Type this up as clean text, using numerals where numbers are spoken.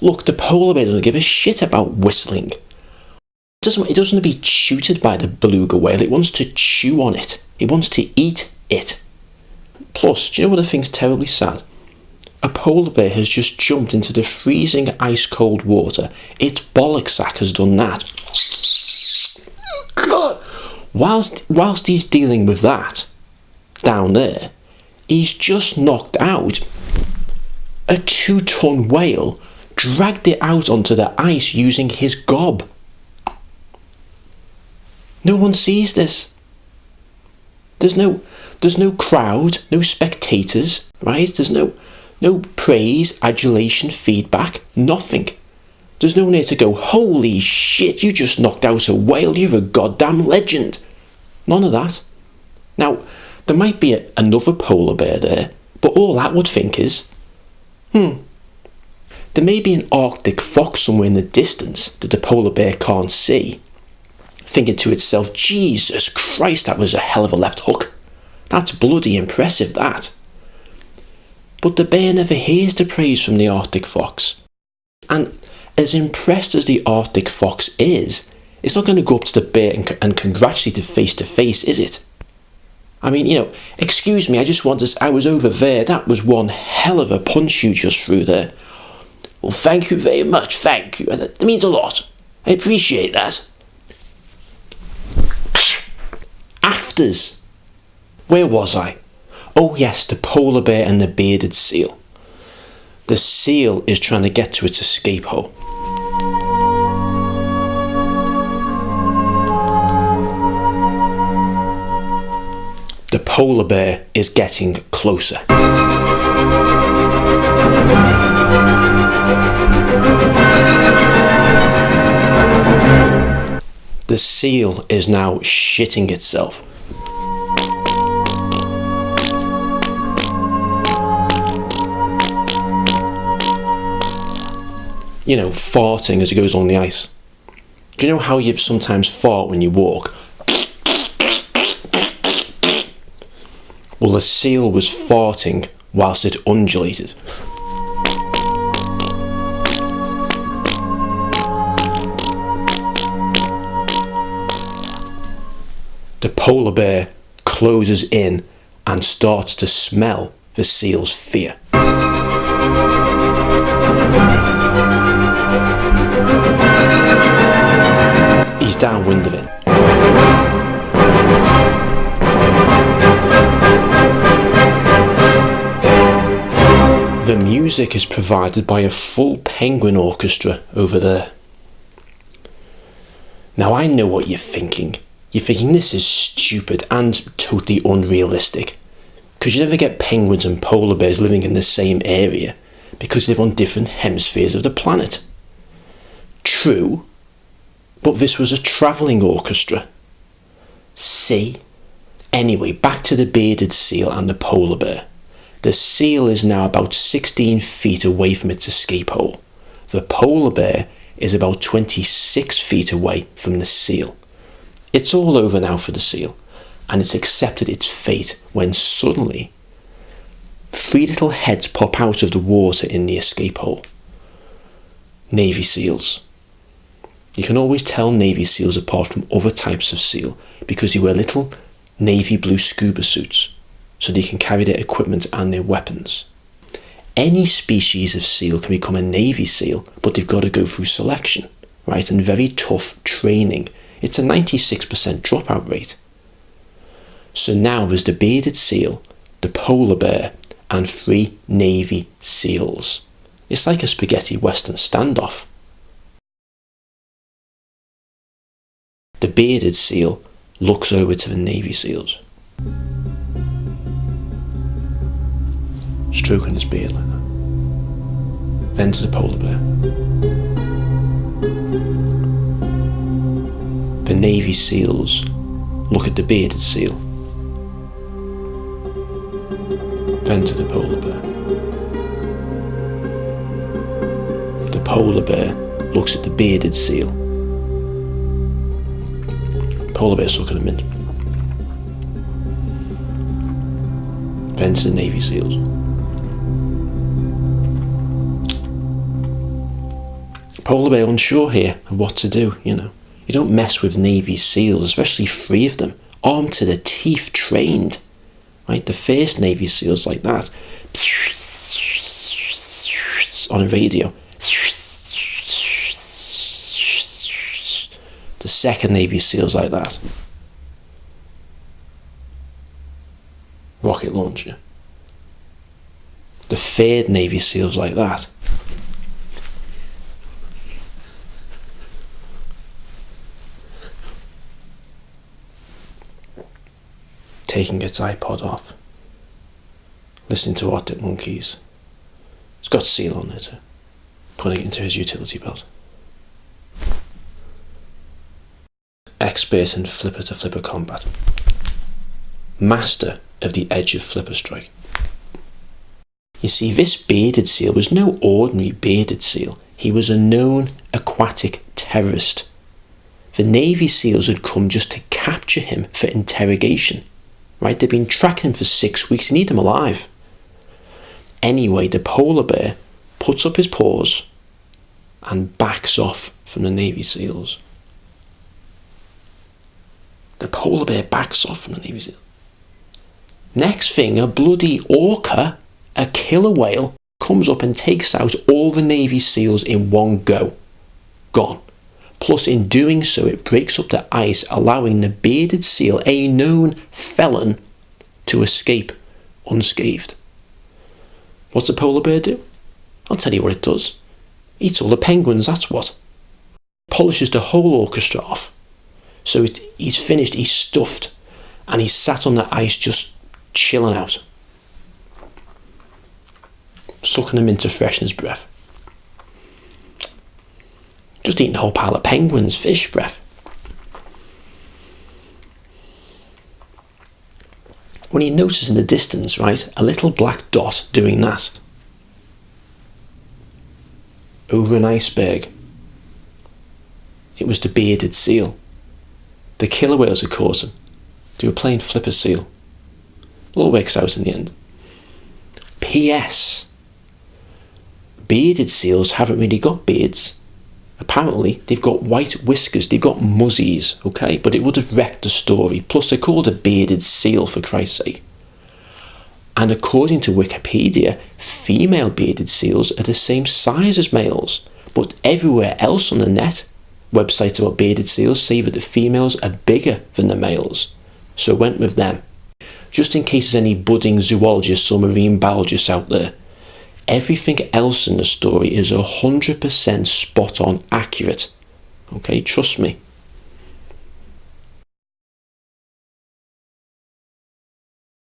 Look, the polar bear doesn't give a shit about whistling. It doesn't want to be tutored by the beluga whale. It wants to chew on it. It wants to eat it. Plus, do you know what I think's terribly sad? A polar bear has just jumped into the freezing ice cold water. Its bollock sack has done that. God. Whilst he's dealing with that, down there, he's just knocked out a 2-ton whale, dragged it out onto the ice using his gob. No one sees this. There's no crowd, no spectators, right? There's no praise, adulation, feedback, nothing. There's no one here to go, holy shit, you just knocked out a whale, you're a goddamn legend. None of that. Now, there might be another polar bear there, but all that would think is, there may be an Arctic fox somewhere in the distance that the polar bear can't see, thinking to itself, Jesus Christ, that was a hell of a left hook. That's bloody impressive, that. But the bear never hears the praise from the Arctic fox. And as impressed as the Arctic fox is, it's not going to go up to the bear and congratulate it face to face, is it? I mean, excuse me, I was over there, that was one hell of a punch you just threw there. Well, thank you very much, thank you, that means a lot. I appreciate that. Afters. Where was I? Oh yes, the polar bear and the bearded seal. The seal is trying to get to its escape hole. The polar bear is getting closer. The seal is now shitting itself. Farting as it goes on the ice. Do you know how you sometimes fart when you walk? Well, the seal was farting whilst it undulated. The polar bear closes in and starts to smell the seal's fear. He's downwind of it. The music is provided by a full penguin orchestra over there. Now I know what you're thinking. You're thinking this is stupid and totally unrealistic. Because you never get penguins and polar bears living in the same area because they live on different hemispheres of the planet. True, but this was a travelling orchestra. See? Anyway, back to the bearded seal and the polar bear. The seal is now about 16 feet away from its escape hole. The polar bear is about 26 feet away from the seal. It's all over now for the seal, and it's accepted its fate when suddenly 3 little heads pop out of the water in the escape hole. Navy SEALs. You can always tell Navy SEALs apart from other types of seal because they wear little navy blue scuba suits so they can carry their equipment and their weapons. Any species of seal can become a Navy SEAL, but they've got to go through selection, right, and very tough training. It's a 96% dropout rate. So now there's the bearded seal, the polar bear, and 3 Navy SEALs. It's like a spaghetti western standoff. The bearded seal looks over to the Navy SEALs, stroking his beard like that. Then to the polar bear. The Navy SEALs look at the bearded seal. Then to the polar bear. The polar bear looks at the bearded seal. Polar bear sucking a mint. Then to the Navy SEALs. Polar bear unsure here of what to do, you know. You don't mess with Navy SEALs, especially 3 of them, armed to the teeth, trained. Right, the first Navy SEALs like that, on a radio. The second Navy SEALs like that. Rocket launcher. The third Navy SEALs like that. Taking its iPod off. Listening to Arctic Monkeys. It's got Seal on it. Putting it into his utility belt. Expert in flipper to flipper combat. Master of the edge of flipper strike. You see, this bearded seal was no ordinary bearded seal. He was a known aquatic terrorist. The Navy SEALs had come just to capture him for interrogation. Right? They'd been tracking him for 6 weeks. They need him alive. Anyway, the polar bear puts up his paws and backs off from the Navy SEALs. The polar bear backs off from the Navy SEALs. Next thing, a bloody orca, a killer whale, comes up and takes out all the Navy SEALs in one go. Gone. Plus, in doing so, it breaks up the ice, allowing the bearded seal, a known felon, to escape unscathed. What's a polar bear do? I'll tell you what it does. Eats all the penguins, that's what. Polishes the whole orchestra off. So he's finished, he's stuffed, and he's sat on the ice just chilling out. Sucking them in to freshen his breath. Just eating a whole pile of penguins, fish breath. When he notices in the distance, right, a little black dot doing that. Over an iceberg. It was the bearded seal. The killer whales had caught him. They were playing flipper seal. It all works out in the end. P.S. Bearded seals haven't really got beards. Apparently, they've got white whiskers, they've got muzzies, okay? But it would have wrecked the story. Plus, they're called a bearded seal, for Christ's sake. And according to Wikipedia, female bearded seals are the same size as males. But everywhere else on the net, websites about bearded seals say that the females are bigger than the males. So I went with them. Just in case there's any budding zoologists or marine biologists out there, everything else in the story is 100% spot on accurate. Okay, trust me.